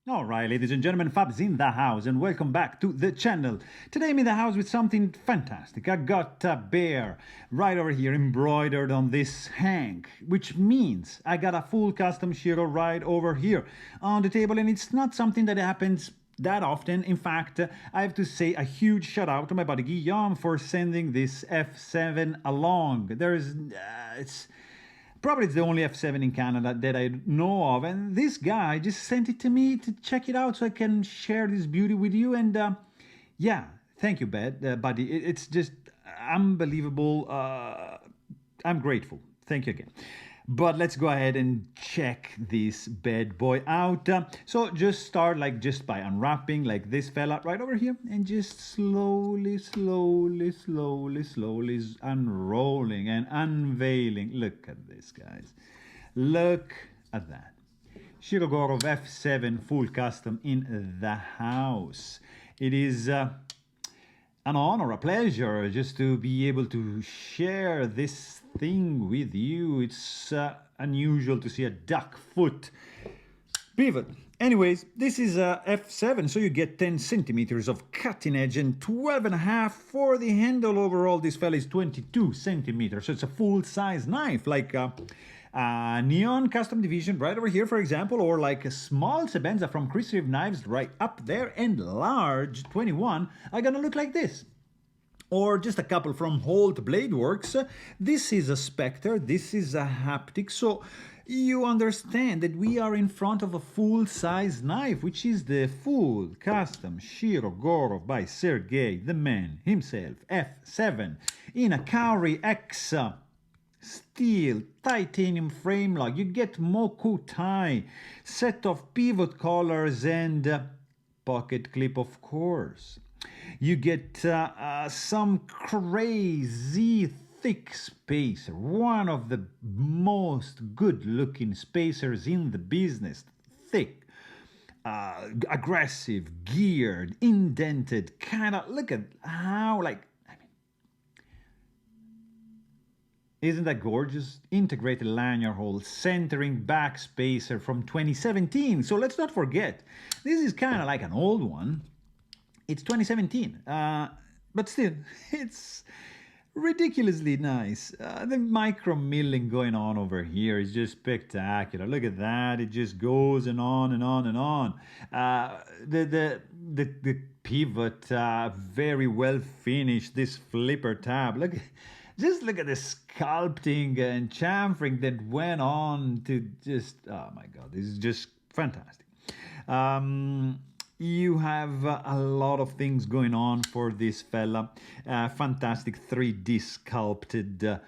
Alright, ladies and gentlemen, Fab's in the house, and welcome back to the channel. Today I'm in the house with something fantastic. I got a bear right over here embroidered on this hank, which means I got a full custom Shiro right over here on the table, and it's not something that happens that often. In fact, I have to say a huge shout out to my buddy Guillaume for sending this F7 along. Probably it's the only F7 in Canada that I know of, and this guy just sent it to me to check it out so I can share this beauty with you. And yeah, thank you, buddy. It's just unbelievable. I'm grateful. Thank you again. But let's go ahead and check this bad boy out. So just start just by unwrapping like this fella right over here, and just slowly unrolling and unveiling. Look at this, guys. Look at that. Shirogorov F7 full custom in the house. It is an honor, a pleasure just to be able to share this thing with you. It's unusual to see a duck foot pivot. Anyways, this is a F7, so you get 10 centimeters of cutting edge and 12.5 for the handle. Overall, this fella is 22 centimeters, so it's a full-size knife, like a Neon Custom Division right over here, for example, or like a small Sebenza from Chris Reeve Knives right up there, and large 21 are gonna look like this. Or just a couple from Holt Blade Works. This is a Spectre, this is a Haptic, so you understand that we are in front of a full-size knife, which is the full custom Shirogorov by Sergey, the man himself, F7, in a Kauri X steel titanium frame lock. You get Moku tie, set of pivot collars, and pocket clip, of course. You get some crazy thick spacer, one of the most good-looking spacers in the business. Thick, aggressive, geared, indented, kind of. Look at how, isn't that gorgeous? Integrated lanyard hole, centering back spacer from 2017. So let's not forget, this is kind of like an old one. It's 2017, but still, it's ridiculously nice. The micro milling going on over here is just spectacular. Look at that; it just goes and on and on and on. The pivot, very well finished. This flipper tab, just look at the sculpting and chamfering that went on to just. Oh my God, this is just fantastic. You have a lot of things going on for this fella. Fantastic 3D sculpted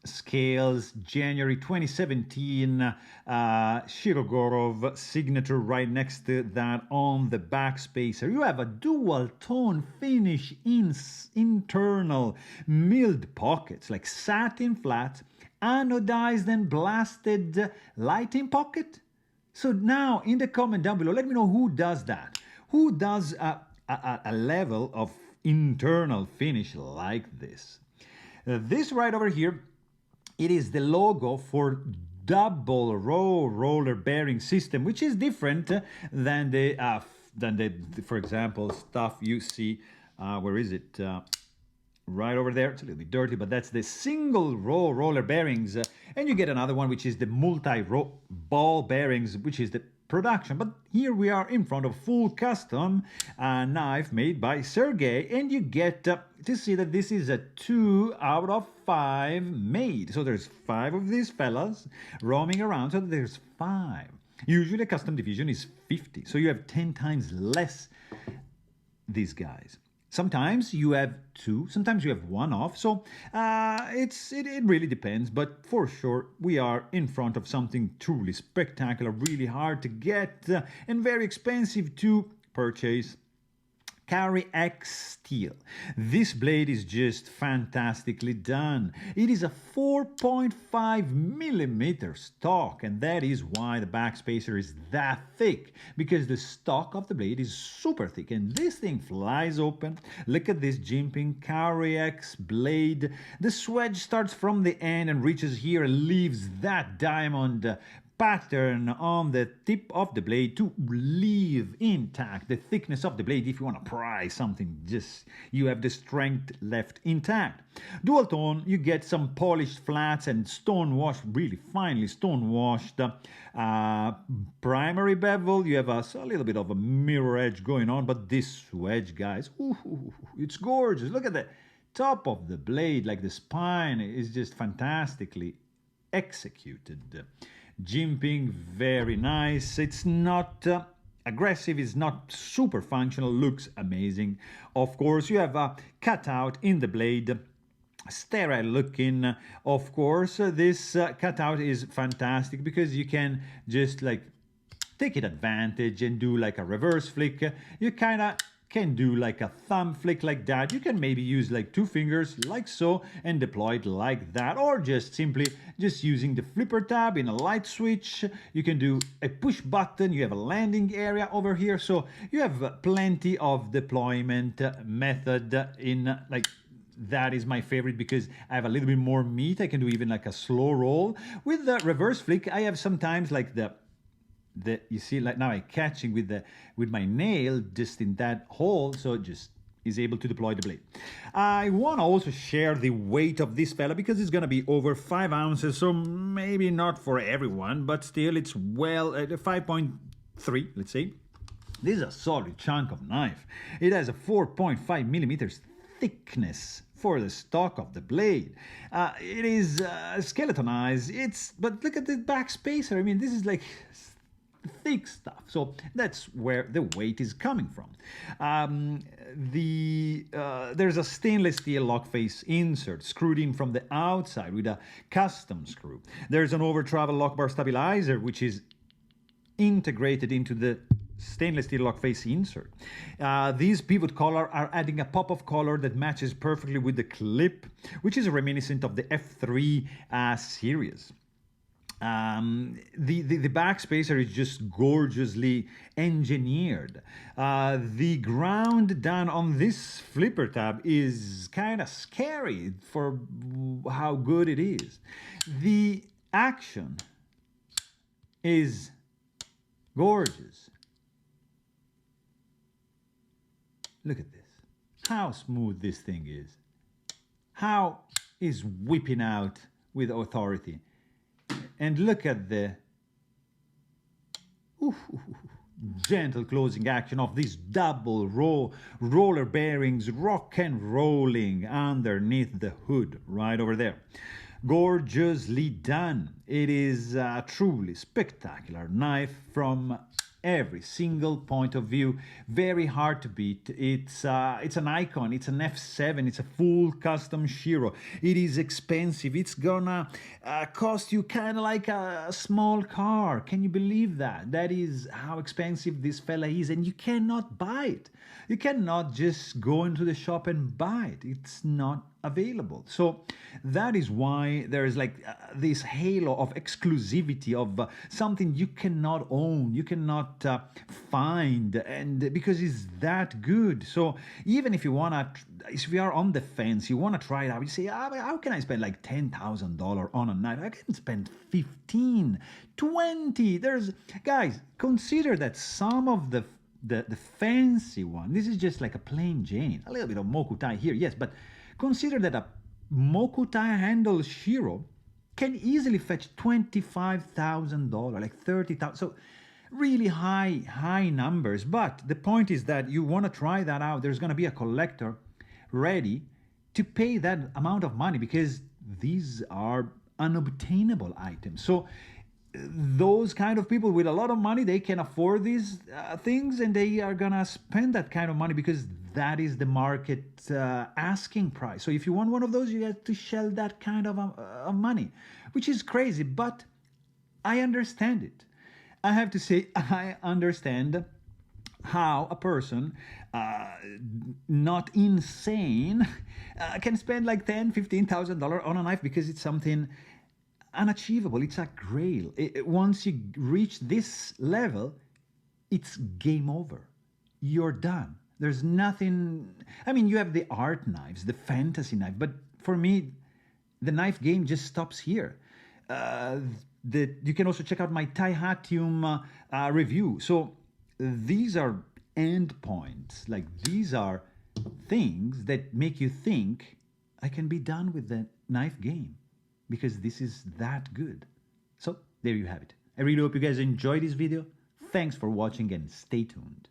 scales. January 2017, Shirogorov signature right next to that on the back spacer. You have a dual tone finish in internal milled pockets, like satin flat, anodized and blasted lighting pocket. So now, in the comment down below, let me know who does that. Who does a level of internal finish like this? This right over here, it is the logo for double row roller bearing system, which is different than the, for example, stuff you see. Where is it? Right over there. It's a little bit dirty, but that's the single row roller bearings. And you get another one, which is the multi-row ball bearings, which is the production. But here we are in front of full custom knife made by Sergey, and you get to see that this is a 2 out of 5 made. So there's 5 of these fellas roaming around, so there's 5. Usually a custom division is 50, so you have 10 times less these guys. Sometimes you have 2, sometimes you have 1 off, so it really depends, but for sure we are in front of something truly spectacular, really hard to get, and very expensive to purchase. Kauri X steel. This blade is just fantastically done. It is a 4.5 millimeter stock, and that is why the back spacer is that thick, because the stock of the blade is super thick, and this thing flies open. Look at this jimping Kauri X blade. The swedge starts from the end and reaches here and leaves that diamond pattern on the tip of the blade to leave intact the thickness of the blade. If you want to pry something, just you have the strength left intact. Dual tone, you get some polished flats and stone washed, really finely stone washed primary bevel. You have a little bit of a mirror edge going on, but this wedge, guys, it's gorgeous. Look at the top of the blade, like the spine is just fantastically executed. Jimping, very nice. It's not aggressive, it's not super functional, looks amazing. Of course, you have a cutout in the blade, sterile looking. Of course, this cutout is fantastic because you can just like take it advantage and do like a reverse flick. You kind of can do like a thumb flick like that. You can maybe use like 2 fingers like so and deploy it like that, or just simply just using the flipper tab in a light switch. You can do a push button. You have a landing area over here, so you have plenty of deployment method in like that is my favorite because I have a little bit more meat. I can do even like a slow roll. With the reverse flick, I have sometimes like the you see, like now I'm catching with my nail just in that hole, so it just is able to deploy the blade. I want to also share the weight of this fella because it's going to be over 5 ounces, so maybe not for everyone, but still it's well 5.3, let's say. This is a solid chunk of knife. It has a 4.5 millimeters thickness for the stock of the blade. It is skeletonized. But look at the back spacer. I mean, this is like thick stuff, so that's where the weight is coming from. There's a stainless steel lock face insert screwed in from the outside with a custom screw. There's an over travel lock bar stabilizer which is integrated into the stainless steel lock face insert. These pivot collar are adding a pop of color that matches perfectly with the clip, which is reminiscent of the F3 series. The back spacer is just gorgeously engineered. The ground done on this flipper tab is kind of scary for how good it is. The action is gorgeous. Look at this. How smooth this thing is. How is whipping out with authority. And look at the gentle closing action of these double roller bearings rock and rolling underneath the hood right over there. Gorgeously done. It is a truly spectacular knife from every single point of view. Very hard to beat. It's an icon. It's an F7. It's a full custom Shiro. It is expensive. It's gonna cost you kind of like a small car. Can you believe that? That is how expensive this fella is, and you cannot buy it. You cannot just go into the shop and buy it. It's not available. So that is why there is like this halo of exclusivity of something you cannot own, you cannot find, and because it's that good. So even if you wanna, if you are on the fence, you wanna try it out, you say, how can I spend like $10,000 on a knife? I can spend 15, 20. There's, guys, consider that some of the fancy one, this is just like a plain Jane, a little bit of Mokutai here, yes, but consider that a Mokutai handle Shiro can easily fetch $25,000, like $30,000. So really high numbers. But the point is that you want to try that out. There's going to be a collector ready to pay that amount of money because these are unobtainable items. So those kind of people with a lot of money, they can afford these things, and they are gonna spend that kind of money because that is the market asking price. So if you want one of those, you have to shell that kind of money, which is crazy, but I understand it. I have to say, I understand how a person not insane can spend like $10,000-$15,000 on a knife because it's something unachievable. It's a grail. Once you reach this level, it's game over. You're done. There's nothing. I mean, you have the art knives, the fantasy knife, but for me, the knife game just stops here. You can also check out my Tihatium review. So these are endpoints. Like these are things that make you think I can be done with the knife game because this is that good. So there you have it. I really hope you guys enjoyed this video. Thanks for watching and stay tuned.